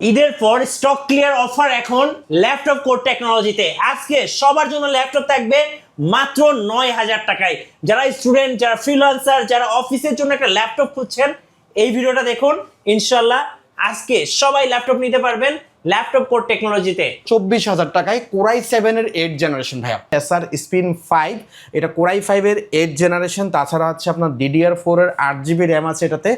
ঈদের পর stock clear offer এখন ল্যাপটপ কোর টেকনোলজিতে। আজকে সবার জন্য ল্যাপটপ থাকবে মাত্র 9,000 টাকায়। যারা স্টুডেন্ট, যারা ফ্রিল্যান্সার, যারা অফিসের জন্য একটা ল্যাপটপ খুঁজছেন, এই ভিডিওটা দেখুন। ইনশাল্লাহ আজকে সবাই ল্যাপটপ নিতে পারবেন ল্যাপটপ কোর টেকনোলজিতে 24,000 টাকায় কোরাই 7 এর 8 জেনারেশন ভাইয়া। এসআর স্পিন 5, এটা কোরাই 5 এর 8 জেনারেশন। তাছাড়া হচ্ছে আপনার DDR4 এর 8GB র্যাম আছে, এটাতে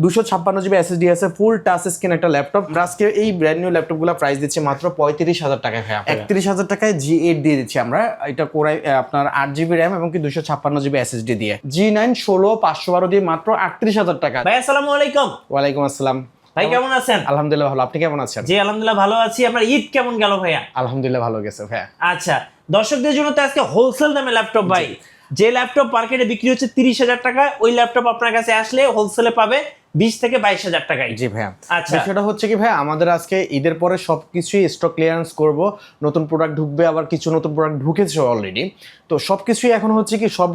256GB SSD আছে, ফুল টাচ স্ক্রিন একটা ল্যাপটপ। আজকে এই ব্র্যান্ড নিউ ল্যাপটপগুলো প্রাইস দিচ্ছে মাত্র 35,000 টাকায় ভাইয়া। 31,000 টাকায় G8 দিয়ে দিচ্ছি আমরা। এটা কোরাই আপনার 8GB র্যাম এবং কি 256GB SSD দিয়ে। G9 16512 দিয়ে মাত্র 38,000 টাকা। ভাই আসসালামু আলাইকুম। ওয়ালাইকুম আসসালাম ভাই কেমন আছেন? আলহামদুলিল্লাহ ভালো, আপনি কেমন আছেন? জি আলহামদুলিল্লাহ ভালো আছি। আপনার ঈদ কেমন গেল ভাইয়া? আলহামদুলিল্লাহ ভালো গেছে ভাইয়া। আচ্ছা, দর্শকদের জন্য তো আজকে হোলসেল দামে ল্যাপটপ ভাই। যে ল্যাপটপ মার্কেটে বিক্রি হচ্ছে 30,000 টাকা, ওই ল্যাপটপ আপনার কাছে আসলে হোলসেলে পাবে 20 থেকে 22,000 টাকায়। জি ভাইয়া। আচ্ছা, বিষয়টা হচ্ছে কি ভাইয়া, আমাদের আজকে ঈদের পরে সবকিছুই স্টক ক্লিয়ারেন্স করব। নতুন প্রোডাক্ট ঢুকবে, আবার কিছু নতুন প্রোডাক্ট ঢুকেছে অলরেডি। তো সবকিছুই এখন হচ্ছে কি সব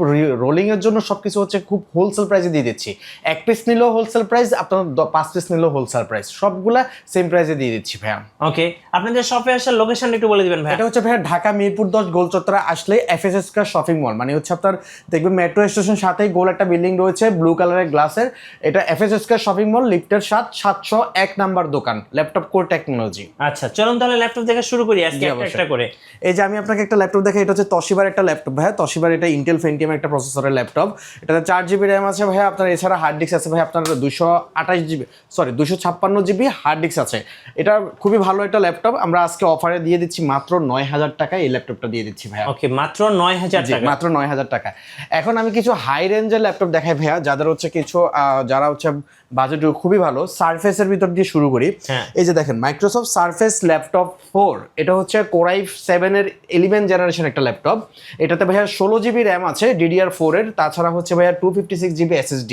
রোলিং এর জন্য সবকিছু হচ্ছে খুব হোলসেল প্রাইসে দিয়ে দিচ্ছি। 1 পিস নিলেও হোলসেল প্রাইস, আপনার 5 পিস নিলেও হোলসেল প্রাইস, সবগুলা সেম প্রাইসে দিয়ে দিচ্ছি ভাইয়া। ওকে, আপনাদের শপে আসার লোকেশন একটু বলে দিবেন ভাই। এটা হচ্ছে ভাইয়া ঢাকা মিরপুর 10 গোলচত্বরা আসলে FSS স্কয়ার শপিং মল, মানে হচ্ছে আপনার দেখবেন মেট্রো স্টেশন সাথেই গোল একটা বিল্ডিং রয়েছে ব্লু কালারের গ্লাসের। এটা FSS স্কয়ার শপিং মল, লিফটের 701 নাম্বার দোকান, ল্যাপটপ কোর টেকনোলজি। আচ্ছা, চলুন তাহলে ল্যাপটপ দেখা শুরু করি আজকে একটা করে। এই যে আমি আপনাকে একটা ল্যাপটপ দেখাই, এটা হচ্ছে তোশিবার একটা ল্যাপটপ ভাইয়া। তোশিবার এটা ইন্টেল ফেন্টিয়াম একটা প্রসেসরের ল্যাপটপ। এটাতে 4GB র্যাম আছে ভাইয়া আপনার, এছাড়া হার্ড ডিস্ক আছে ভাইয়া আপনার 256GB হার্ড ডিস্ক আছে। এটা খুবই ভালো একটা ল্যাপটপ। আমরা আজকে অফারে দিয়ে দিচ্ছি মাত্র 9,000 টাকায় এই ল্যাপটপটা দিয়ে দিচ্ছি ভাইয়া। ওকে, মাত্র 9,000 টাকা। মাত্র 9,000 টাকা। এখন আমি কিছু হাই রেঞ্জের ল্যাপটপ দেখাই ভাইয়া, যাদের হচ্ছে কিছু যারা হচ্ছে বাজেট খুবই ভালো। সারফেসের ভিতর দিয়ে শুরু করি। এই যে দেখেন মাইক্রোসফট সারফেস ল্যাপটপ 4, এটা হচ্ছে কোরাই 7 এর 11 জেনারেশন একটা ল্যাপটপ। এটাতে ভাইয়া 16GB র্যাম আছে DDR4 এর, তাছাড়া হচ্ছে ভাইয়া 256GB SSD,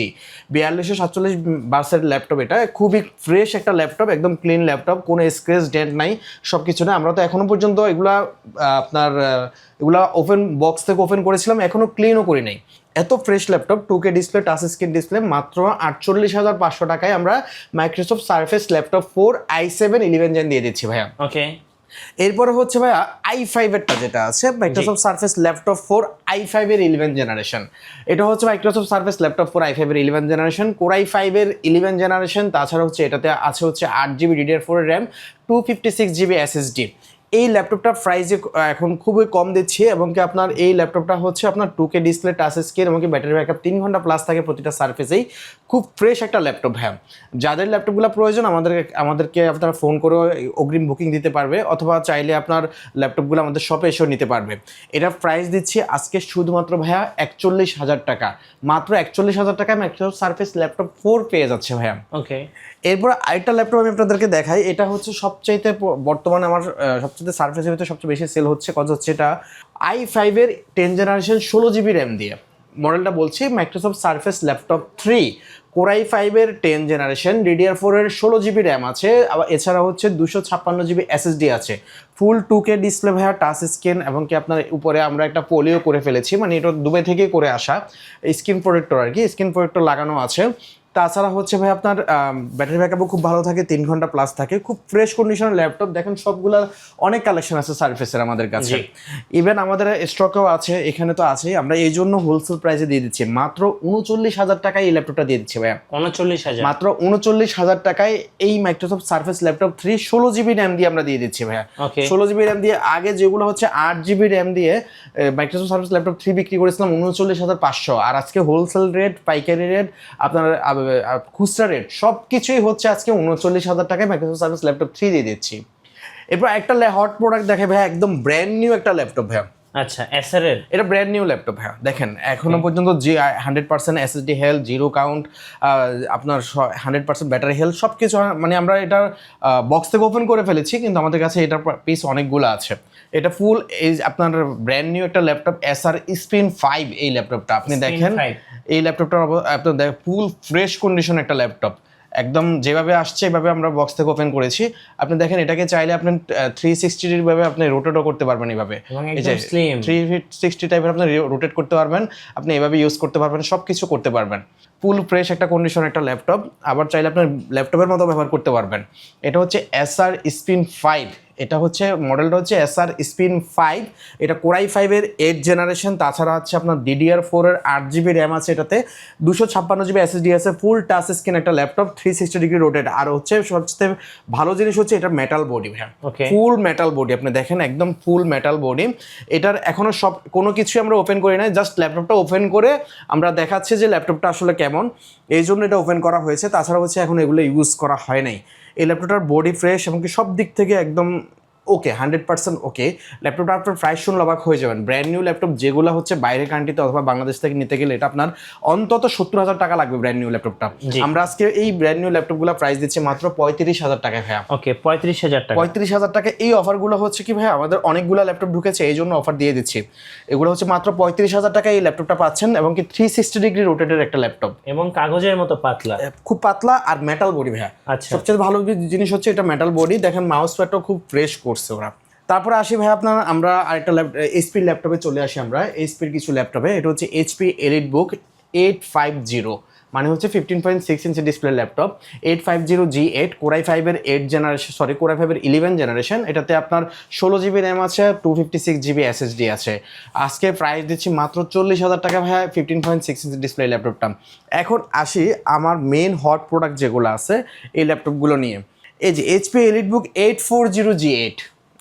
4247 বাসের ল্যাপটপ। এটা খুবই ফ্রেশ একটা ল্যাপটপ, একদম ক্লিন ল্যাপটপ, কোনো স্ক্র্যাচ ডেন্ট নাই, সব কিছু না। আমরা তো এখনো পর্যন্ত এগুলা ওপেন বক্স থেকে ওপেন করেছিলাম, এখনো ক্লিনও করি নাই। এত fresh laptop, 2K display, touch screen display, মাত্র 48,500 টাকায় আমরা Microsoft surface laptop 4 i7 11 gen দিয়ে দিচ্ছি ভাইয়া। ওকে, এরপরে হচ্ছে ভাইয়া i5 এরটা যেটা আছে মাইক্রোসফট সারফেস ল্যাপটপ 4 i5 এর 11 জেনারেশন। এটা হচ্ছে মাইক্রোসফট সারফেস ল্যাপটপ 4 i5 এর 11 জেনারেশন, কোরাই 5 এর 11 জেনারেশন। তাছাড়া হচ্ছে এটাতে আছে হচ্ছে 8GB DDR4 এর র্যাম, 256GB SSD। এই ল্যাপটপটা প্রাইসে এখন খুবই কম দিচ্ছি, এবং কি আপনার এই ল্যাপটপটা হচ্ছে আপনার 2K ডিসপ্লে, টাচ স্ক্রিন এবং কি ব্যাটারি ব্যাকআপ 3 ঘন্টা প্লাস থাকে প্রতিটা সারফেসেই। খুব ফ্রেশ একটা ল্যাপটপ ভাইয়া। যাদের ল্যাপটপগুলো প্রয়োজন আমাদেরকে আপনারা ফোন করে অগ্রিম বুকিং দিতে পারবে, অথবা চাইলে আপনার ল্যাপটপগুলো আমাদের শপে এসেও নিতে পারবে। এটা প্রাইস দিচ্ছি আজকে শুধুমাত্র ভাইয়া 41,000 টাকা। মাত্র 41,000 টাকায় মাইক্রোসফট সারফেস ল্যাপটপ 4 পেয়ে যাচ্ছে ভাইয়া। ওকে, এরপর আরেকটা ল্যাপটপ আমি আপনাদেরকে দেখাই। এটা হচ্ছে সবচাইতে বর্তমানে আমার সবচেয়ে সারফেসের ভিতরে সবচেয়ে বেশি সেল হচ্ছে, কত হচ্ছে, এটা i5 এর 10 জেনারেশন 16GB র্যাম দিয়ে। মডেলটা বলছি মাইক্রোসফট সারফেস ল্যাপটপ 3, কোরাই 5 এর 10 জেনারেশন, DDR4 এর 16GB র্যাম আছে, আবার এছাড়া হচ্ছে 256GB SSD আছে, ফুল 2K ডিসপ্লে ভাইয়া, টাচ স্ক্রিন এবং কি আপনার উপরে আমরা একটা পোলিও করে ফেলেছি, মানে এটা দুবাই থেকে করে আসা স্ক্রিন প্রোটেক্টর আর কি, স্ক্রিন প্রোটেক্টর লাগানো আছে। তাছাড়া হচ্ছে ভাই আপনার ব্যাটারি ব্যাকআপও খুব ভালো থাকে, 3 ঘন্টা প্লাস থাকে। খুব ফ্রেশ কন্ডিশনের ল্যাপটপ। দেখেন সবগুলা অনেক কালেকশন আছে সারফেসের আমাদের কাছে, ইভেন আমাদের স্টকেও আছে, এখানে তো আছেই। আমরা এই জন্য হোলসেল প্রাইসে দিয়ে দিচ্ছি মাত্র 39,000 টাকায় এই ল্যাপটপটা দিয়ে দিচ্ছি ভাইয়া। 39,000, মাত্র 39,000 টাকায় এই Microsoft surface laptop 3 16GB RAM দিয়ে আমরা দিয়ে দিচ্ছি ভাইয়া। 16GB র্যাম দিয়ে। আগে যেগুলো হচ্ছে 8GB র্যাম দিয়ে মাইক্রোসফট সারফেস ল্যাপটপ 3 বিক্রি করেছিলাম 39,500, আর আজকে হোলসেল রেট, পাইকারি রেট, আপনার খুচরা রেট সব কিছুই হচ্ছে আজকে 39,000 টাকায় মাইক্রোসফট সার্ভিস ল্যাপটপ 3 দিয়ে দিচ্ছি। এরপর একটা হট প্রোডাক্ট দেখে ভাইয়া, একদম ব্র্যান্ড নিউ একটা ল্যাপটপ ভাইয়া। আচ্ছা, এসার এর এটা ব্র্যান্ড নিউ ল্যাপটপ ভাইয়া। দেখেন এখনো পর্যন্ত যে 100% SSD হেলথ, জিরো কাউন্ট, আপনার 100% ব্যাটারি হেলথ, সব কিছু, মানে আমরা এটা বক্স থেকে ওপেন করে ফেলেছি, কিন্তু আমাদের কাছে এটার পিস অনেকগুলো আছে। এটা ফুল এই আপনার ব্র্যান্ড নিউ একটা ল্যাপটপ, এসআর স্পিন 5 এই ল্যাপটপটা আপনি দেখেন। এই ল্যাপটপটা আপনার দেখেন ফুল ফ্রেশ কন্ডিশন একটা ল্যাপটপ, একদম যেভাবে আসছে এভাবে আমরা বক্স থেকে ওপেন করেছি। আপনি দেখেন এটাকে চাইলে আপনি 360 ভাবে আপনি রোটেটও করতে পারবেন, এইভাবে এই যে 360 টাইপের আপনি রোটেট করতে পারবেন, আপনি এভাবে ইউজ করতে পারবেন, সব কিছু করতে পারবেন। ফুল ফ্রেশ একটা কন্ডিশন একটা ল্যাপটপ, আবার চাইলে আপনার ল্যাপটপের মতো ব্যবহার করতে পারবেন। এটা হচ্ছে এসআর স্পিন 5, এটা হচ্ছে মডেলটা হচ্ছে এসআর স্পিন 5, এটা কোরাই 5-এর 8 জেনারেশন। তাছাড়া হচ্ছে আপনার DDR4 এর 8GB র্যাম আছে এটাতে, 256GB SSD আছে, ফুল টাচ স্ক্রিন একটা ল্যাপটপ, 360 ডিগ্রি রোটেট। আর হচ্ছে সবচেয়ে ভালো জিনিস হচ্ছে এটা মেটাল বডি, হ্যাঁ ফুল মেটাল বডি, আপনি দেখেন একদম ফুল মেটাল বডি। এটার এখনো সব কোনো কিছু আমরা ওপেন করি না, জাস্ট ল্যাপটপটা ওপেন করে আমরা দেখাচ্ছি যে ল্যাপটপটা আসলে কেমন, এই জন্য এটা ওপেন করা হয়েছে। তাছাড়া হচ্ছে এখন এগুলো ইউজ করা হয় নাই। এই ল্যাপটপটার বডি ফ্রেশ এবং কি সব দিক থেকে একদম ওকে, 100% ওকে। ল্যাপটপটা আপনার প্রাইস শুনলে অবাক হয়ে যাবেন। ব্র্যান্ড নিউ ল্যাপটপ যেগুলো হচ্ছে বাইরের কান্ট্রিতে অথবা বাংলাদেশ থেকে নিতে গেলে এটা আপনার অন্তত 70,000 টাকা লাগবে ব্র্যান্ড নিউ ল্যাপটপটা। আমরা আজকে এই ব্র্যান্ড নিউ ল্যাপটপগুলো প্রাইস দিচ্ছি মাত্র 35,000 টাকায় ভাইয়া। ওকে, 35,000 টাকা। 35,000 টাকা। এই অফারগুলো হচ্ছে কি ভাইয়া, আমাদের অনেকগুলো ল্যাপটপ ঢুকেছে এই জন্য অফার দিয়ে দিচ্ছি। এগুলো হচ্ছে মাত্র 35,000 টাকায় এই ল্যাপটপটা পাচ্ছেন, এবং কি 360 ডিগ্রি রোটেটের একটা ল্যাপটপ, এবং কাগজের মতো পাতলা, খুব পাতলা আর মেটাল বডি ভাইয়া। আচ্ছা, সবচেয়ে ভালো জিনিস হচ্ছে এটা মেটাল বডি, দেখেন মাউস প্যাডটাও খুব ফ্রেশ করছে ওরা। তারপরে আসি ভাই আপনার, আমরা আরেকটা এইচপির ল্যাপটপে চলে আসি। আমরা এইচপির কিছু ল্যাপটপে, এটা হচ্ছে এইচপি এলিটবুক 850, মানে হচ্ছে 15.6 inch display laptop, 850G8 core i 5-এর 8 জেনারেশন, সরি কোরাই 5-এর 11 জেনারেশন। এটাতে আপনার 16GB র্যাম আছে, 256GB SSD আছে। আজকে প্রাইস দিচ্ছি মাত্র 40,000 টাকা ভাইয়া 15.6 ইঞ্চি ডিসপ্লে ল্যাপটপটা। এখন আসি আমার মেন হট প্রোডাক্ট যেগুলো আছে এই ল্যাপটপগুলো নিয়ে। এই যে এইচপি এলিটবুক 840G8,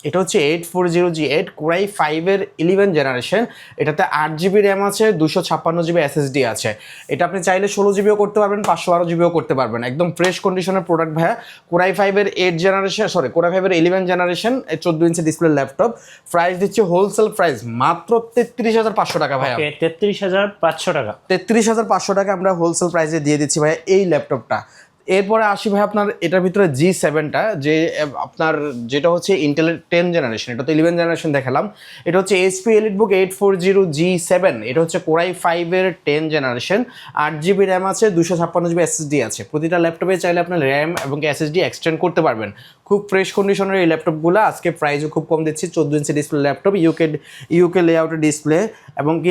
এটা হচ্ছে 840G8 কোরাই 5-এর 11 জেনারেশন। এটাতে 8GB র্যাম আছে, 256GB SSD আছে। এটা আপনি চাইলে 16GBও করতে পারবেন, 512GBও করতে পারবেন। একদম ফ্রেশ কন্ডিশনের প্রোডাক্ট ভাইয়া। কোরাই 5-এর 8 জেনারেশন, সরি কোরাই 5-এর 11 generation, 14 inch display laptop. Price দিচ্ছে হোলসেল প্রাইস মাত্র 33,500 টাকা ভাইয়া। 33,500 টাকা, 33,500 টাকা আমরা হোলসেল প্রাইসে দিয়ে দিচ্ছি ভাইয়া এই ল্যাপটপটা। এরপরে আসি ভাই আপনার এটার ভিতরে G7টা, যে আপনার যেটা হচ্ছে ইন্টেলের 10 জেনারেশন, এটা তো 11 জেনারেশন দেখালাম। এটা হচ্ছে এইচপি এলিটবুক 840G7, এটা হচ্ছে কোরাই 5-এর 10 জেনারেশন, 8GB র্যাম আছে, 256GB SSD আছে। প্রতিটা ল্যাপটপে চাইলে আপনার র্যাম এবং SSD এক্সটেন্ড করতে পারবেন। খুব ফ্রেশ কন্ডিশনের এই ল্যাপটপগুলো আজকে প্রাইসও খুব কম দিচ্ছি। 14 inch display laptop, UK লেআউটের display এবং কি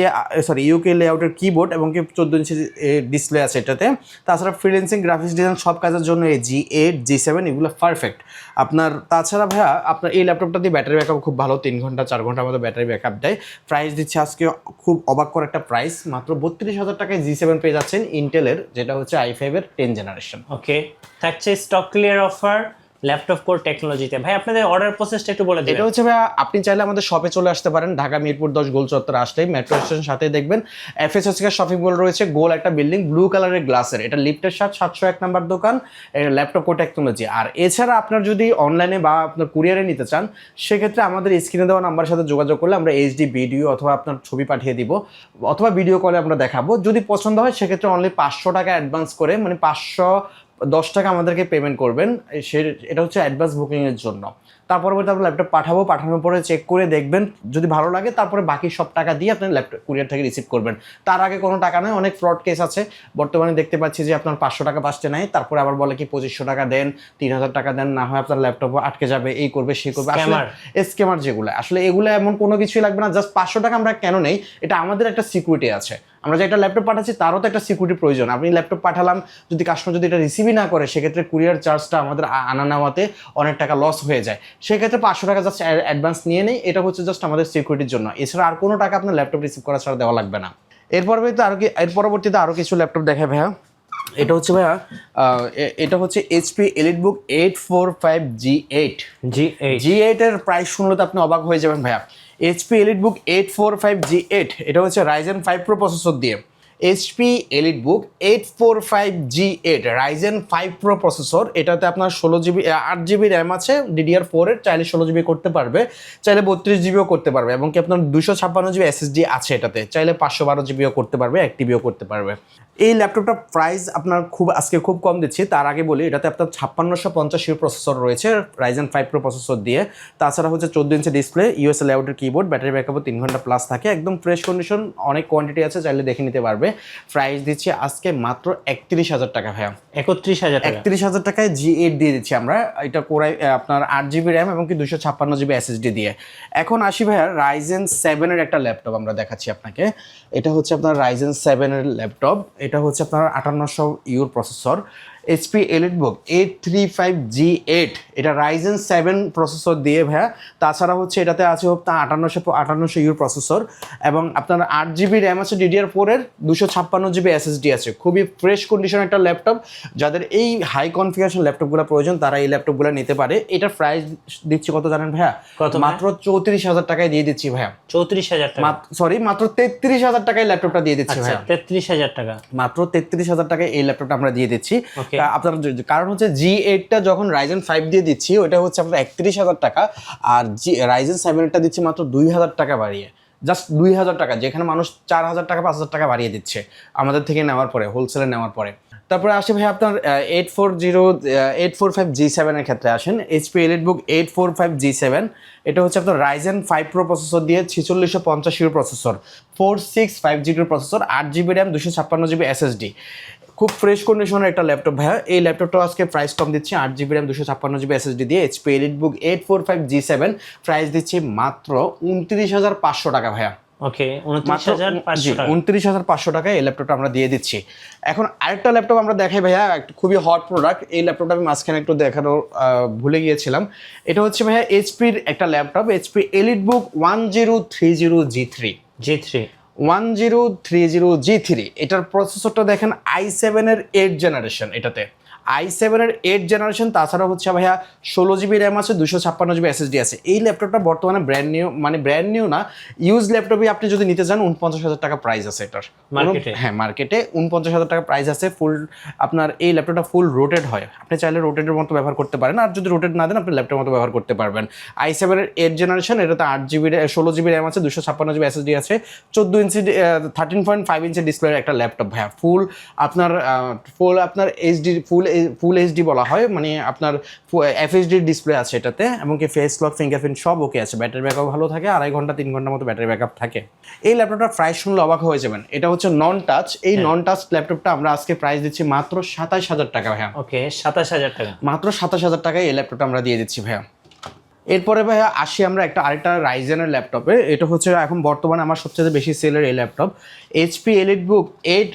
ইউকে লেআউটের কিবোর্ড এবং কি 14 ইঞ্চি ডিসপ্লে আছে এটাতে। তাছাড়া ফ্রিল্যান্সিং, গ্রাফিক্স ডিজাইন সব কাজের জন্য এই G8 G7 এগুলো পারফেক্ট আপনার। তাছাড়া ভাইয়া আপনার এই ল্যাপটপটা দিয়ে ব্যাটারি ব্যাকআপ খুব ভালো, 3 ঘন্টা 4 ঘন্টার মতো ব্যাটারি ব্যাকআপ দেয়। প্রাইস দিচ্ছে আজকে খুব অবাক করা একটা প্রাইস, মাত্র 32,000 টাকায় G7 পেয়ে যাচ্ছেন ইন্টেলের, যেটা হচ্ছে i5-এর 10 জেনারেশন। ওকে, থাকছে stock clear offer laptop core টেকনোলজিতে। ভাই আপনাদের অর্ডার প্রসেসটা একটু বলে দিন। এটা হচ্ছে ভাই আপনি চাইলে আমাদের শপে চলে আসতে পারেন, ঢাকা মিরপুর 10 গোল চত্বর আসলেই মেট্রো স্টেশন সাথে দেখবেন FSHK শপিং মল রয়েছে, গোল একটা বিল্ডিং, ব্লু কালারের গ্লাসের, এটা লিফটের 701 নাম্বার দোকান, ল্যাপটপ কোর টেকনোলজি। আর এছাড়া আপনার যদি অনলাইনে বা আপনার কুরিয়ারে নিতে চান, সেক্ষেত্রে আমাদের স্ক্রিনে দেওয়া নাম্বারের সাথে যোগাযোগ করলে আমরা HD ভিডিও অথবা আপনার ছবি পাঠিয়ে দিব, অথবা ভিডিও কলে আমরা দেখাবো। যদি পছন্দ হয় সেক্ষেত্রে অনলি 500 টাকা অ্যাডভান্স করে, মানে 510 টাকা আমাদেরকে পেমেন্ট করবেন, এটা হচ্ছে অ্যাডভান্স বুকিংয়ের জন্য। তার পরবর্তী আপনার ল্যাপটপ পাঠানোর পরে চেক করে দেখবেন, যদি ভালো লাগে তারপরে বাকি সব টাকা দিয়ে আপনি ল্যাপটপ কুরিয়ার থেকে রিসিভ করবেন। তার আগে কোনো টাকা নয়। অনেক ফ্রড কেস আছে বর্তমানে দেখতে পাচ্ছি যে আপনার 500 টাকা পাচ্ছে নাই, তারপরে আবার বলে কি 2500 টাকা দেন, 3000 টাকা দেন, না হয় আপনার ল্যাপটপ আটকে যাবে, এই করবে সেই করবে। আসলে স্ক্যামার যেগুলো, আসলে এগুলো এমন কোনো কিছুই লাগবে না। জাস্ট 500 টাকা আমরা কেন নেই, এটা আমাদের একটা সিকিউরিটি আছে। আমরা যে একটা ল্যাপটপ পাঠাচ্ছি তারও তো একটা সিকিউরিটি প্রয়োজন। আপনি ল্যাপটপ পাঠালাম, যদি কাস্টমার যদি এটা রিসিভই না করে, সেক্ষেত্রে কুরিয়ার চার্জটা আমাদের আনা নেওয়াতে অনেক টাকা লস হয়ে যায়। সেক্ষেত্রে 500 টাকা জাস্ট অ্যাডভান্স নিয়ে নেই, এটা হচ্ছে জাস্ট আমাদের সিকিউরিটির জন্য। এছাড়া আর কোনো টাকা আপনার ল্যাপটপ রিসিভ করা ছাড়া দেওয়া লাগবে না। এর পরবর্তীতে আরও কিছু ল্যাপটপ দেখায় ভাইয়া। এটা হচ্ছে ভাইয়া এটা হচ্ছে এইচপি এলিটবুক 845G8। G8 এর প্রাইস শুনলে তো আপনি অবাক হয়ে যাবেন ভাইয়া। এইচপি এলিটবুক 845G8, এটা হচ্ছে Ryzen 5 Pro প্রসেসর দিয়ে। HP EliteBook 845G8 Ryzen 5 Pro processor, এটাতে আপনার 8GB র্যাম আছে, DDR4-এর, চাইলে 16GB করতে পারবে, চাইলে 32GBও করতে পারবে, এবং কি আপনার 256GB SSD আছে এটাতে, চাইলে 512GBও করতে পারবে, 1TBও করতে পারবে। এই ল্যাপটপটার প্রাইস আপনার আজকে খুব কম দিচ্ছি। তার আগে বলি, এটাতে আপনার 5650 প্রসেসর রয়েছে Ryzen 5 Pro প্রসেসর দিয়ে। তাছাড়া হচ্ছে 14 inch display, USA লেআউটের keyboard, battery ব্যাকআপও 3 ঘন্টা প্লাস থাকে, একদম ফ্রেশ কন্ডিশন, অনেক কোয়ান্টিটি আছে, চাইলে দেখে নিতে পারবে। প্রাইস দিচ্ছি আজকে মাত্র 31,000 টাকা ভাইয়া। 31,000 টাকা। 31,000 টাকায় G8 দিয়ে দিচ্ছি আমরা, এটা কোরাই আপনার 8GB র্যাম এবং কি 256GB SSD দিয়ে। এখন আসি ভাইয়া Ryzen 7 এর একটা ল্যাপটপ আমরা দেখাচ্ছি আপনাকে। এটা হচ্ছে আপনার Ryzen 7 এর ল্যাপটপ, এটা হচ্ছে আপনার 5800U processor, HP EliteBook 835G8, এটা Ryzen 7 প্রসেসর দিয়ে ভাইয়া। তাছাড়া হচ্ছে এটাতে আছে আপনার 5800U প্রসেসর এবং আপনার 8GB র্যাম আছে DDR4 এর, 256GB SSD আছে। খুবই ফ্রেশ কন্ডিশন একটা ল্যাপটপ, যাদের এই হাই কনফিগারেশন ল্যাপটপগুলো প্রয়োজন তারা এই ল্যাপটপগুলো নিতে পারে। এটা প্রাইস দিচ্ছি কত জানেন ভাইয়া? কত? মাত্র 34,000 টাকায় দিয়ে দিচ্ছি ভাইয়া। 34,000 টাকা, সরি মাত্র 33,000 টাকায় ল্যাপটপটা দিয়ে দিচ্ছি আচ্ছা ভাইয়া। 33,000 টাকা, মাত্র 33,000 টাকায় এই ল্যাপটপটা আমরা দিয়ে দিচ্ছি। Okay. আপনার কারণ হচ্ছে G8 টা যখন Ryzen 5 দিয়ে দিচ্ছি ওটা হচ্ছে আপনার 31,000 টাকা, আর Ryzen 7 টা দিচ্ছি মাত্র 2,000 টাকা বাড়িয়ে, জাস্ট 2,000 টাকা, যেখানে মানুষ 4,000 টাকা 5,000 টাকা বাড়িয়ে দিচ্ছে আমাদের থেকে নেওয়ার পরে, হোলসেলে নেওয়ার পরে। তারপরে আসে ভাই আপনার 845G7 এর ক্ষেত্রে আসেন, HP EliteBook 845G7, এটা হচ্ছে আপনার Ryzen 5 Pro প্রসেসর দিয়ে 4650U processor, 4650G processor, 8GB RAM, 256GB SSD। খুব ফ্রেশ কন্ডিশনের একটা ল্যাপটপ ভাইয়া। এই ল্যাপটপটা আজকে প্রাইস কম দিচ্ছি, 8GB র্যাম 256GB SSD দিয়ে HP EliteBook 845G7, প্রাইস দিচ্ছি মাত্র 29,500 টাকা ভাইয়া। ওকে 29,500 টাকা। 29,500 টাকায় এই ল্যাপটপটা আমরা দিয়ে দিচ্ছি। এখন আরেকটা ল্যাপটপ আমরা দেখাই ভাইয়া, একটা খুবই হট প্রোডাক্ট। এই ল্যাপটপটা আমি মাঝখানে একটু দেখানো ভুলে গিয়েছিলাম। এটা হচ্ছে ভাইয়া এইচপির একটা laptop, HP EliteBook 1030G3। 1030G3, এটার প্রসেসরটা দেখেন i7 এর 8 জেনারেশন, এটাতে i7 এর 8 জেনারেশন। তাছাড়া হচ্ছে ভাইয়া 16GB র্যাম আছে, 256GB SSD আছে। এই ল্যাপটপটা বর্তমানে ব্র্যান্ড নিউ, মানে ব্র্যান্ড নিউ না, ইউজ ল্যাপটপই আপনি যদি নিতে চান 49,000 টাকা প্রাইস আছে এটার মার্কেটে। হ্যাঁ, মার্কেটে 49,000 টাকা প্রাইস আছে। ফুল আপনার এই ল্যাপটপটা ফুল রোটেড হয়, আপনি চাইলে রোটেডের মতো ব্যবহার করতে পারেন, আর যদি রোটেড না দেন আপনি ল্যাপটপের মতো ব্যবহার করতে পারবেন। i7 এর 8 জেনারেশন, এটাতে 16GB র্যাম আছে, 256GB SSD আছে, 14 ইঞ্চি 13.5 ইঞ্চি ডিসপ্লের একটা ল্যাপটপ ভাইয়া। ফুল আপনার এইচডি ফুল এইচডি বলা হয়, মানে আপনার FHD ডিসপ্লে আছে এটাতে, এমনকি ফেস লক, ফিঙ্গারপ্রিন্ট সব ওকে আছে। ব্যাটারি ব্যাকআপ ভালো থাকে, 2.5 ঘন্টা 3 ঘন্টার মতো ব্যাটারি ব্যাকআপ থাকে। এই ল্যাপটপটার প্রাইস শুনলে অবাক হয়ে যাবেন, এটা হচ্ছে নন টাচ। এই নন টাচ ল্যাপটপটা আমরা আজকে প্রাইস দিচ্ছি মাত্র 27,000 টাকা ভাইয়া। ওকে 27,000 টাকা, মাত্র 27,000 টাকায় এই ল্যাপটপটা আমরা দিয়ে দিচ্ছি ভাইয়া। এরপরে ভাইয়া আসি আমরা আরেকটা রাইজেনের ল্যাপটপে। এটা হচ্ছে এখন বর্তমানে আমার সবচেয়ে বেশি সেলের এই ল্যাপটপ, HP EliteBook 8,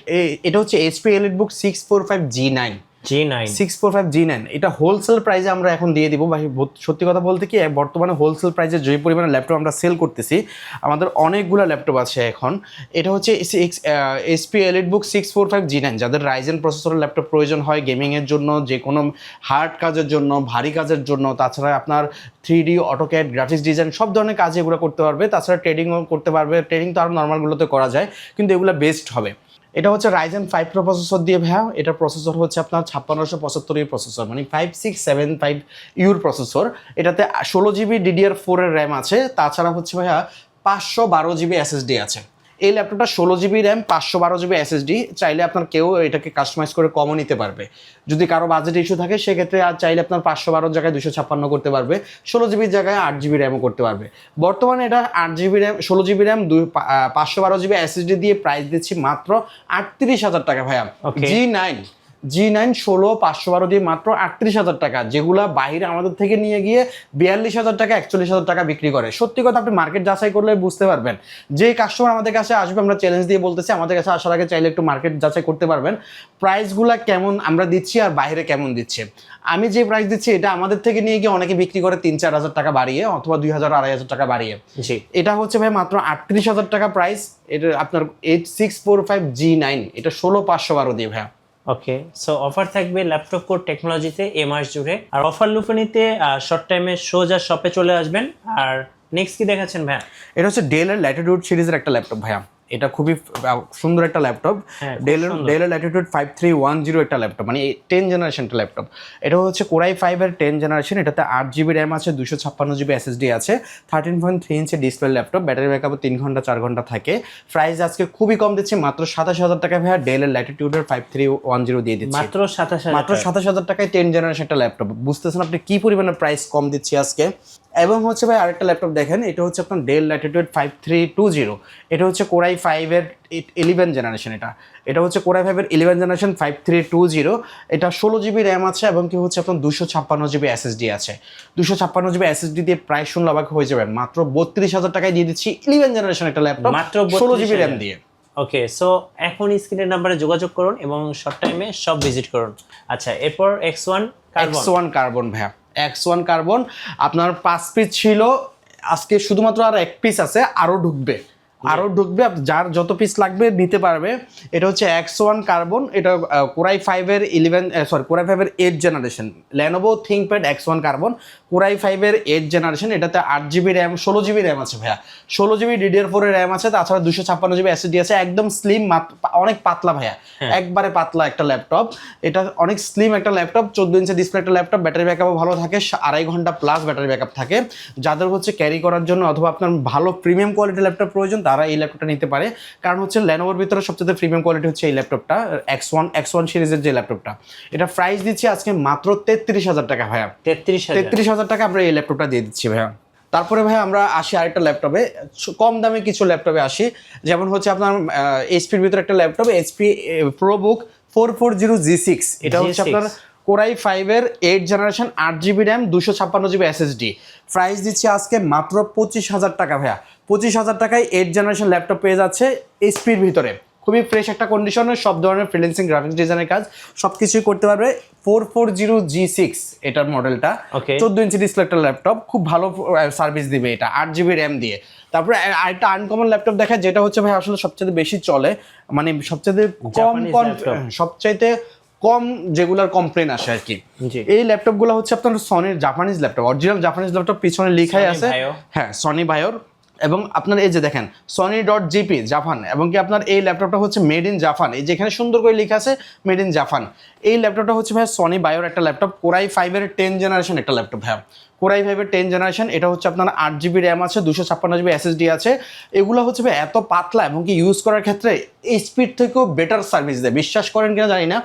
এটা হচ্ছে HP EliteBook 645G9। 645G9, এটা হোলসেল প্রাইসে আমরা এখন দিয়ে দিব ভাই। সত্যি কথা বলতে কি, বর্তমানে হোলসেল প্রাইসে যে পরিমাণে ল্যাপটপ আমরা সেল করতেছি, আমাদের অনেকগুলো ল্যাপটপ আছে এখন। এটা হচ্ছে HP EliteBook 645G9, যাদের রাইজেন প্রসেসরের ল্যাপটপ প্রয়োজন হয় গেমিংয়ের জন্য, যে কোনো হার্ড কাজের জন্য, ভারী কাজের জন্য, তাছাড়া আপনার 3D, অটোক্যাড, গ্রাফিক্স ডিজাইন সব ধরনের কাজে এগুলো করতে পারবে। তাছাড়া ট্রেডিংও করতে পারবে, ট্রেডিং তো আরও নর্মালগুলোতে করা যায়, কিন্তু এগুলো বেস্ট হবে। এটা হচ্ছে Ryzen 5 Pro প্রসেসর দিয়ে ভাইয়া। এটা প্রসেসর হচ্ছে আপনার 5675 প্রসেসর, মানে 5675U প্রসেসর। এটাতে 16GB DDR4 এর র্যাম আছে, তাছাড়া হচ্ছে ভাইয়া 512GB SSD আছে। এই ল্যাপটপটা 16GB র্যাম, 512GB SSD, চাইলে আপনার কেউ এটাকে কাস্টমাইজ করে কমও নিতে পারবে। যদি কারো বাজেট ইস্যু থাকে সেক্ষেত্রে আর চাইলে আপনার 512 জায়গায় 256 করতে পারবে, 16GB জায়গায় 8GB র্যামও করতে পারবে। বর্তমানে এটা 8GB RAM, 16GB RAM, 512GB SSD দিয়ে প্রাইস দিচ্ছি মাত্র 38,000 টাকা ভাইয়া। G9 16 512 দিয়ে মাত্র 38,000 টাকা, যেগুলা বাইরে আমাদের থেকে নিয়ে গিয়ে 42,000 টাকা 41,000 টাকা বিক্রি করে। সত্যি কথা, আপনি মার্কেট যাচাই করলে বুঝতে পারবেন। যে কাস্টমার আমাদের কাছে আসবে, আমরা চ্যালেঞ্জ দিয়ে বলতেছি, আমাদের কাছে আসার আগে চাইলে একটু মার্কেট যাচাই করতে পারবেন, প্রাইসগুলা কেমন আমরা দিচ্ছি আর বাইরে কেমন দিচ্ছে। আমি যে প্রাইস দিচ্ছি এটা আমাদের থেকে নিয়ে গিয়ে অনেকে বিক্রি করে 3-4 হাজার টাকা বাড়িয়ে, অথবা 2,000-2,500 টাকা বাড়িয়ে। এটা হচ্ছে ভাই মাত্র 38,000 টাকা প্রাইস। এটা আপনার 8645G9, এটা 16,512 দিয়ে ভাইয়া। ওকে, সো অফার থাকবে ল্যাপটপ কোর টেকনোলজিতে এ মাস জুড়ে। আর অফার লুফে নিতে শর্ট টাইমে সোজা শপে চলে আসবেন। আর নেক্সট কি দেখাচ্ছেন ভাইয়া? এটা হচ্ছে ডেলের ল্যাটিটিউড সিরিজের একটা ল্যাপটপ ভাইয়া। এটা খুবই সুন্দর একটা ল্যাপটপ, ডেলের ল্যাটিটিউড 5310 একটা ল্যাপটপ, মানে 10 জেনারেশনটা ল্যাপটপ। এটা হচ্ছে কোরাই 5 এর 10 জেনারেশন। এটাতে 8GB র্যাম আছে, 256GB SSD আছে, 13.3 ইঞ্চি ডিসপ্লে ল্যাপটপ, ব্যাটারি ব্যাকআপ 3 ঘন্টা 4 ঘন্টা থাকে। প্রাইস আজকে খুবই কম দিচ্ছি, মাত্র 27,000 টাকা ভাইয়া। ডেলের ল্যাটিটিউডের 5310 দিয়ে দিচ্ছি মাত্র 27,000 টাকায় 10 জেনারেশন একটা ল্যাপটপ। বুঝতেছেন আপনি কি পরিমাণে প্রাইস কম দিচ্ছি আজকে। এবং হচ্ছে ভাই আরেকটা ল্যাপটপ দেখেন, এটা হচ্ছে আপনার ডেল ল্যাটিটিউড 5320। এটা হচ্ছে কোরাই 5-এর 11 জেনারেশন। এটা হচ্ছে কোরাই 5-এর 11 জেনারেশন 5320। এটা 16 জিবি র্যাম আছে এবং কি হচ্ছে আপনার 256 জিবি এসএসডি আছে। 256 জিবি এসএসডি দিয়ে প্রায় শুনলে অবাক হয়ে যাবেন, মাত্র 32,000 টাকায় দিয়ে দিচ্ছি 11 জেনারেশন একটা ল্যাপটপ মাত্র 16 জিবি র্যাম দিয়ে। ওকে, সো এখন স্ক্রিনের নাম্বারে যোগাযোগ করুন এবং শর্ট টাইমে সব ভিজিট করুন। আচ্ছা, এরপর X1 কার্বন ভাইয়া, X1 কার্বন আপনার 5 পিস ছিল, আজকে শুধুমাত্র আর 1 পিস আছে, আরও ঢুকবে। যার যত পিস লাগবে নিতে পারবে। এটা হচ্ছে X1 কার্বন, এটা কোরাই 5-এর 8 generation Lenovo ThinkPad X1 carbon, core i 5-এর 8 জেনারেশন। এটাতে 8 জিবি র্যাম, 16 জিবি র্যাম আছে ভাইয়া, 16 জিবি DDR4 এর র্যাম আছে, তাছাড়া 256 জিবি এসএসডি আছে। একদম স্লিম, অনেক পাতলা ভাইয়া, একবারে পাতলা একটা ল্যাপটপ। এটা অনেক স্লিম একটা ল্যাপটপ, 14 ইঞ্চি ডিসপ্লে একটা ল্যাপটপ। ব্যাটারি ব্যাকআপও ভালো থাকে, 2.5 ঘন্টা প্লাস ব্যাটারি ব্যাকআপ থাকে। যাদের হচ্ছে ক্যারি করার জন্য অথবা আপনার ভালো প্রিমিয়াম কোয়ালিটির ল্যাপটপ প্রয়োজন, তারা এই ল্যাপটপটা নিতে পারে। কারণ হচ্ছে ল্যানোভোর ভিতরে সবচেয়ে প্রিমিয়াম কোয়ালিটি হচ্ছে এই ল্যাপটপটা, X1 সিরিজের যে ল্যাপটপটা। এটা প্রাইস দিচ্ছি আজকে মাত্র 33,000 টাকা ভাইয়া। 33,000 টাকা আমরা এই ল্যাপটপটা দিয়ে দিচ্ছি ভাইয়া। তারপরে ভাই আমরা আসি আরেকটা ল্যাপটপে, কম দামে কিছু ল্যাপটপে আসি। যেমন হচ্ছে আপনার এইচপির ভিতরে একটা ল্যাপটপ HP ProBook 440G6। এটা হচ্ছে আপনার কোরাই 5-এর 8 generation 8 GB RAM 256 GB SSD. Price দিচ্ছি আজকে মাত্র 25,000 টাকা ভাইয়া। 25,000 টাকায় 8 জেনারেশন ল্যাপটপ পেয়ে যাচ্ছে এইচপির ভিতরে, খুবই ফ্রেশ একটা কন্ডিশনের, সব ধরনের ফ্রিল্যান্সিং গ্রাফিক্স ডিজাইনের কাজ সব কিছুই করতে পারবে। 440G6 এটার মডেলটা, 14 ইঞ্চি ডিসপ্লে একটা ল্যাপটপ, খুব ভালো সার্ভিস দিবে এটা 8 জিবি র্যাম দিয়ে। তারপরে আরেকটা আনকমন ল্যাপটপ দেখা, যেটা হচ্ছে ভাই আসলে সবচেয়ে বেশি চলে, মানে সবচাইতে কম যেগুলার কমপ্লেন আসে আর কি। এই ল্যাপটপগুলো হচ্ছে আপনার সনির Japanese laptop, original Japanese laptop, পিছনে লেখাই আছে হ্যাঁ সনি বায়োর। এবং আপনার এই যে দেখেন sony.jp জাপান, এবং কি আপনার এই ল্যাপটপটা হচ্ছে মেড ইন জাপান, এই যেখানে সুন্দর করে লেখা আছে মেড ইন জাপান। এই ল্যাপটপটা হচ্ছে ভাই সনি বায়োর একটা ল্যাপটপ, কোরাই 5-এর 10 জেনারেশন একটা ল্যাপটপ ভাই, কোরাই 5-এর 10 জেনারেশন। এটা হচ্ছে আপনার 8 জিবি র্যাম আছে, 256 জিবি এসএসডি আছে। এগুলো হচ্ছে ভাই এত পাতলা এবং কি ইউজ করার ক্ষেত্রে স্পিড থেকেও বেটার সার্ভিস দেয়, বিশ্বাস করেন কিনা জানি না,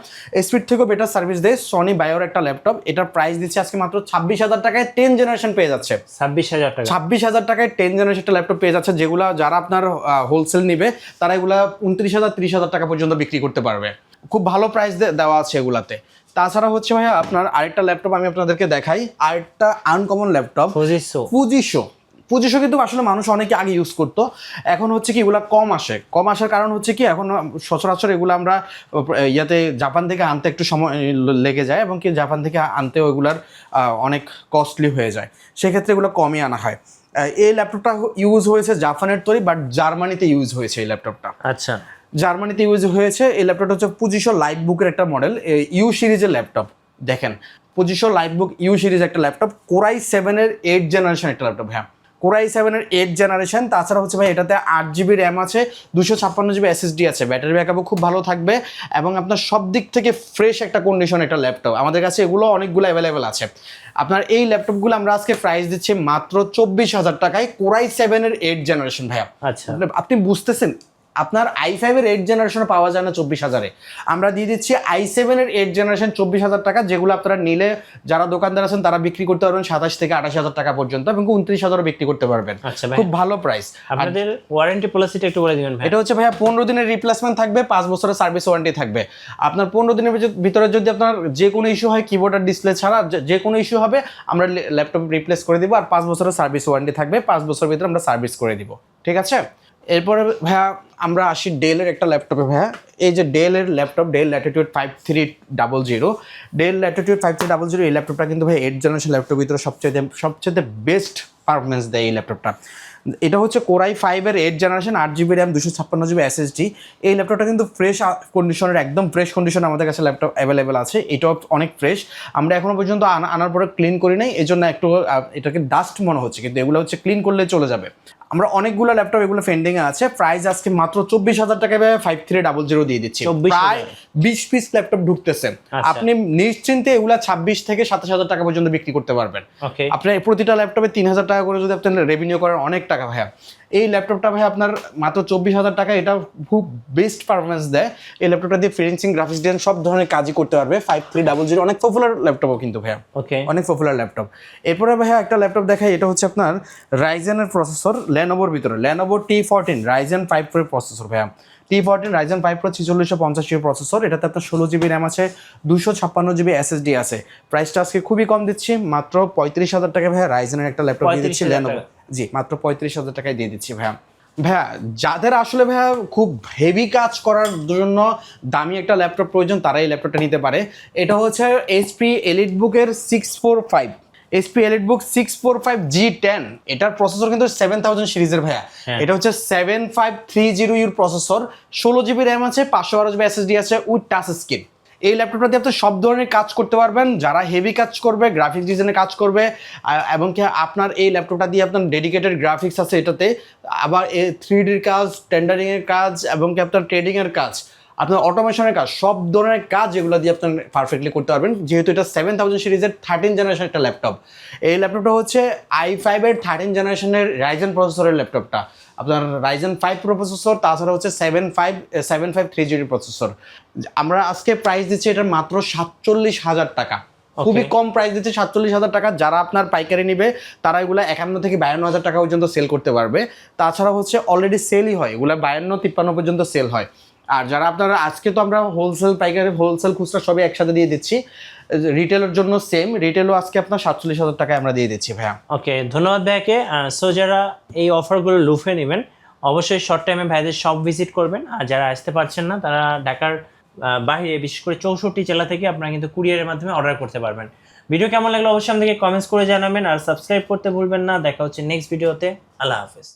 স্পিড থেকেও বেটার সার্ভিস দেয় সনি বায়োর একটা ল্যাপটপ। এটার প্রাইস দিচ্ছে আজকে মাত্র 26,000 টাকায় 10 জেনারেশন পেয়ে যাচ্ছে। 26,000 টাকায় 10 জেনারেশন একটা ল্যাপটপ পেয়ে যাচ্ছে, যেগুলো যারা আপনার হোলসেল নিবে তারা এগুলা 29,000 30,000 টাকা পর্যন্ত বিক্রি করতে পারবে। খুব ভালো প্রাইস দেওয়া আছে এগুলাতে। তাছাড়া হচ্ছে ভাইয়া আপনার আরেকটা ল্যাপটপ আমি আপনাদেরকে দেখাই, আরেকটা আনকমন ল্যাপটপ পুজিশো কিন্তু আসলে মানুষ অনেকে আগে ইউজ করতো, এখন হচ্ছে কি এগুলা কম আসার কারণ হচ্ছে কি এখন সচরাচর এগুলো আমরা জাপান থেকে আনতে একটু সময় লেগে যায়, এবং কি জাপান থেকে আনতেও এগুলার অনেক কস্টলি হয়ে যায়, সেক্ষেত্রে এগুলো কমই আনা হয়। এই ল্যাপটপটা ইউজ হয়েছে জাপানের তৈরি, বাট জার্মানিতে ইউজ হয়েছে এই ল্যাপটপটা। আচ্ছা, জার্মানিতে ইউজ হয়েছে। এই ল্যাপটপটা হচ্ছে পুজিশো লাইটবুকের একটা মডেল, ইউ সিরিজের ল্যাপটপ। দেখেন পুজিশো লাইটবুক ইউ সিরিজ একটা ল্যাপটপ, কোরাই 7-এর 8 জেনারেশন একটা ল্যাপটপ হ্যাঁ, কোরাই 7-এর 8 জেনারেশন। তাছাড়া হচ্ছে ভাই এটাতে 8 জিবি র্যাম আছে, 256 জিবি এসএসডি আছে, ব্যাটারি ব্যাকআপও খুব ভালো থাকবে, এবং আপনার সব দিক থেকে ফ্রেশ একটা কন্ডিশন একটা ল্যাপটপ। আমাদের কাছে এগুলো অনেকগুলো অ্যাভেলেবেল আছে। আপনার এই ল্যাপটপগুলো আমরা আজকে প্রাইস দিচ্ছি মাত্র 24,000 টাকায়, কোরাই 7-এর 8 জেনারেশন ভাইয়া। আচ্ছা, আপনি বুঝতেছেন আপনার i5-এর 8 জেনারেশনে পাওয়া যায় না 24,000-এ, আমরা দিয়ে দিচ্ছি i7-এর 8 জেনারেশন 24,000 টাকা, যেগুলো আপনারা নিলে যারা দোকানদার আছেন তারা বিক্রি করতে পারবেন 27 থেকে 28,000 টাকা পর্যন্ত, এবং 29,000 বিক্রি করতে পারবেন। খুব ভালো প্রাইস। আপনাদের ওয়ারেন্টি পলিসিটা একটু বলে দিবেন ভাই। এটা হচ্ছে ভাইয়া 15 দিনের রিপ্লেসমেন্ট থাকবে, 5 বছরের সার্ভিস ওয়ারেন্টি থাকবে। আপনার 15 দিনের ভিতরে যদি আপনার যে কোনো ইস্যু হয়, কিবোর্ড আর ডিসপ্লে ছাড়া যে কোনো ইস্যু হবে, আমরা ল্যাপটপ রিপ্লেস করে দিব, আর 5 বছরের সার্ভিস ওয়ারেন্টি থাকবে, 5 বছরের ভিতরে আমরা সার্ভিস করে দিব। ঠিক আছে, এরপরে ভাইয়া আমরা আসি ডেলের একটা ল্যাপটপে ভাইয়া। এই যে ডেলের laptop, Dell Latitude 5300, Dell Latitude 5300, এই ল্যাপটপটা কিন্তু ভাই 8 জেনারেশন ল্যাপটপের ভিতরে সবচেয়ে বেস্ট পারফরমেন্স দেয় এই ল্যাপটপটা। এটা হচ্ছে কোরাই 5-এর 8 generation 8 GB RAM 256 GB SSD. এই ল্যাপটপটা কিন্তু ফ্রেশ কন্ডিশনের, একদম ফ্রেশ কন্ডিশনে আমাদের কাছে ল্যাপটপ অ্যাভেলেবেল আছে। এটাও অনেক ফ্রেশ, আমরা এখনো পর্যন্ত আনার পরে ক্লিন করি নাই, এই জন্য একটু এটাকে ডাস্ট মনে হচ্ছে, কিন্তু এগুলো হচ্ছে ক্লিন করলে চলে যাবে। আমরা অনেকগুলো ল্যাপটপ এগুলো পেন্ডিং এ আছে, প্রাইস আজকে মাত্র 24,000 টাকায় 5300 দিয়ে দিচ্ছি। 24,000 প্রায় 20 পিস ল্যাপটপ ঢুকতেছে, আপনি নিশ্চিন্তে এগুলা 26 থেকে 27,000 টাকা পর্যন্ত বিক্রি করতে পারবেন। ওকে, আপনার প্রতিটা ল্যাপটপে 3,000 টাকা করে যদি আপনি রেভিনিউ করেন, অনেক টাকা ভাইয়া। এই ল্যাপটপটা ভাই আপনার মাত্র 24,000 টাকা, এটা খুব বেস্ট পারফরমেন্স দেয়। এই ল্যাপটপটা দিয়ে ফ্রিল্যান্সিং, গ্রাফিক্স ডিজাইন সব ধরনের কাজই করতে পারবে। 5300 অনেক পপুলার ল্যাপটপও কিন্তু ভাইয়া, ওকে, অনেক পপুলার ল্যাপটপ। এরপরে ভাইয়া একটা ল্যাপটপ দেখাই, এটা হচ্ছে আপনার রাইজেনের প্রসেসর, লেনোভোর ভিতরে Lenovo T14 Ryzen 5 pro processor ভাইয়া। T14 রাইজেন 5 প্রো 4650 প্রসেসর, এটাতে আপনার 16 জিবি র্যাম আছে, 256 জিবি এসএসডি আছে। প্রাইসটা আজকে খুবই কম দিচ্ছি, মাত্র 35,000 টাকা ভাইয়া। রাইজেনের একটা ল্যাপটপ দিয়ে দিচ্ছি লেনোভো, জি মাত্র 35,000 টাকায় দিয়ে দিচ্ছি ভাইয়া। ভাইয়া যাদের আসলে ভাইয়া খুব হেভি কাজ করার জন্য দামি একটা ল্যাপটপ প্রয়োজন, তারা এই ল্যাপটপটা নিতে পারে। এটা হচ্ছে HP এলিটবুকের 645, HP এলিটবুক 645G10। এটার প্রসেসর কিন্তু 7000 সিরিজের ভাইয়া। এটা হচ্ছে 7530 প্রসেসর, 16 জিবি র্যাম আছে, 512 জিবি এসএসডি আছে উইথ টাচ স্ক্রিন। এই ল্যাপটপটা দিয়ে আপনি সব ধরনের কাজ করতে পারবেন, যারা হেভি কাজ করবে, গ্রাফিক্স ডিজাইনের কাজ করবে, এবং কি আপনার এই ল্যাপটপটা দিয়ে আপনার ডেডিকেটেড গ্রাফিক্স আছে এটাতে, আবার 3Dর কাজ, টেন্ডারিংয়ের কাজ, এবং কি আপনার ট্রেডিংয়ের কাজ, আপনার অটোমেশনের কাজ, সব ধরনের কাজ এগুলো দিয়ে আপনার পারফেক্টলি করতে পারবেন। যেহেতু এটা 7000 সিরিজের 13 জেনারেশন একটা ল্যাপটপ। এই ল্যাপটপটা হচ্ছে i5 এর 13 জেনারেশনের রাইজেন প্রসেসরের ল্যাপটপটা, আপনার রাইজেন 5 প্রো প্রসেসর, তাছাড়া হচ্ছে 7530 প্রসেসর। আমরা আজকে প্রাইস দিচ্ছি এটার মাত্র 47,000 টাকা, খুবই কম প্রাইস দিচ্ছে 47,000 টাকা। যারা আপনার পাইকারি নিবে তারা এগুলো 51 থেকে 52,000 টাকা পর্যন্ত সেল করতে পারবে। তাছাড়া হচ্ছে অলরেডি সেলই হয়, এগুলো 52-53 পর্যন্ত সেল হয়। আর যারা আপনারা আজকে তো আমরা হোলসেল, পাইকারি, হোলসেল, খুচরা সবই একসাথে দিয়ে দিচ্ছি। রিটেলের জন্য সেম, রিটেলও আজকে আপনার 47,000 টাকায় আমরা দিয়ে দিচ্ছি ভাইয়া। ওকে, ধন্যবাদ ভাইয়াকে। সো যারা এই অফারগুলো লুফে নেবেন অবশ্যই শর্ট টাইমে ভাইদের শপ ভিজিট করবেন। আর যারা আসতে পারছেন না তারা ঢাকার বাইরে, বিশেষ করে 64 জেলা থেকে আপনারা কিন্তু কুরিয়ারের মাধ্যমে অর্ডার করতে পারবেন। ভিডিও কেমন লাগলো অবশ্যই আমাদেরকে কমেন্টস করে জানাবেন, আর সাবস্ক্রাইব করতে ভুলবেন না। দেখা হচ্ছে নেক্সট ভিডিওতে। আল্লাহ হাফেজ।